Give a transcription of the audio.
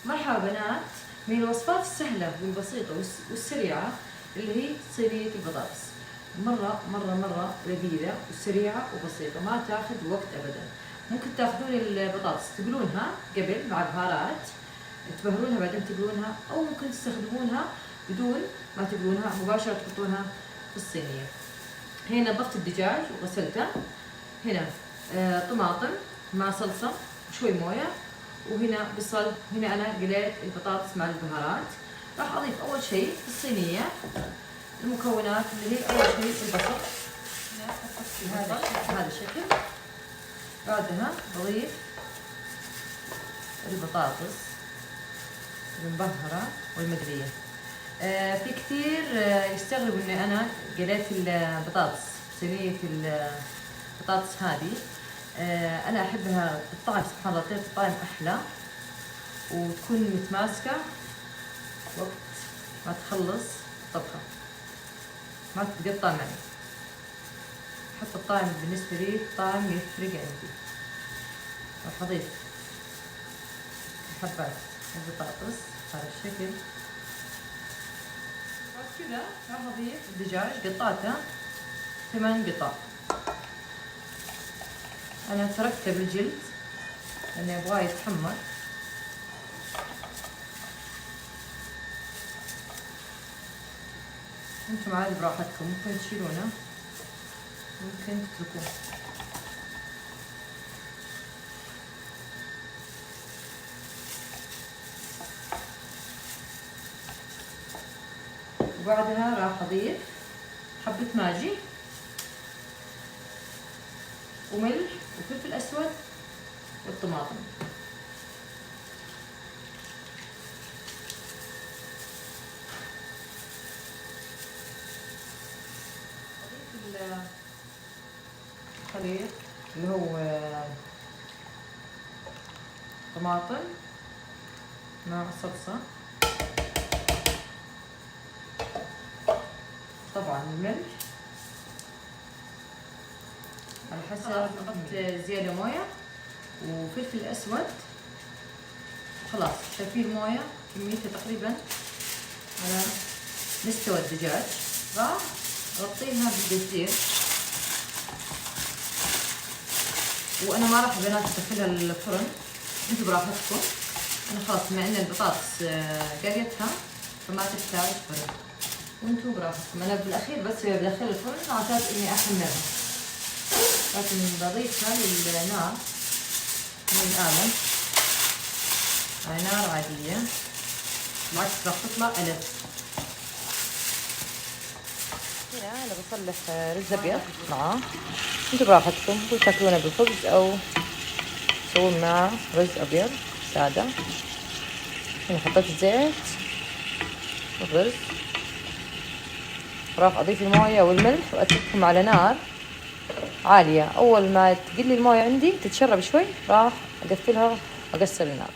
مرحبا بنات، من الوصفات السهلة والبسيطة والسريعة اللي هي صينية البطاطس. مرة لذيذة وسريعة وبسيطة، ما تاخذ وقت أبدا. ممكن تاخذون البطاطس تقلونها قبل مع بهارات، تبهرونها بعدين تقلونها، أو ممكن تستخدمونها بدون ما تقلونها مباشرة، تحطونها في الصينية. هنا نظفت الدجاج وغسلته. هنا طماطم مع صلصة وشوي موية، وهنا بصل. هنا أنا قليت البطاطس مع البهارات. راح أضيف أول شيء في الصينية المكونات اللي هي أول شيء البصل. هنا هذا الشكل. بعدها بضيف البطاطس المبهرة والمقلية. في كثير يستغربوا إني أنا قليت البطاطس صينية البطاطس هذه. أنا أحبها الطعم، سبحان الله تعطي طعم أحلى وتكون متماسكة وقت ما تخلص الطبخة، ما تتقطع معي. حتى الطعم بالنسبة لي الطعم يفرق عندي. راح أضيف حبات البطاطس بهذا الشكل. بعد كذا راح أضيف الدجاج، قطعته 8 قطع. أنا تركته بالجلد لأني أبغاه يتحمر. انتم عادي براحتكم، ممكن تشيلونه، ممكن تتركوه. وبعدها راح أضيف حبة ماجي وملح وفلفل أسود والطماطم. أضيف الخليط اللي هو طماطم مع صلصة، طبعا الملح على حسب. أضفت زيادة موية وفلفل أسود. خلاص شايفين الموية كميتها تقريبا على مستوى الدجاج. راح أغطيها بالقشير، وأنا ما راح بنات أدخلها الفرن، انتوا براحتكم. أنا خلاص بما إن البطاطس قريتها فما تحتاج فرن، وانتوا براحتكم. أنا بالأخير بس بدخل الفرن عشان إني أحمرها، لكن بضيفها للنار من الآلة على نار عادية، بالعكس راح تطلع ألذ. هنا أنا بصلح رز أبيض معاه، انتوا براحتكم، ممكن تاكلونه بالخبز أو تسوون معاه رز أبيض سادة. هنا حطيت زيت والرز، راح أضيف الموية والملح وأتركهم على نار عالية. أول ما تقل الموية عندي تتشرب شوي راح أقفلها وأقصر النار.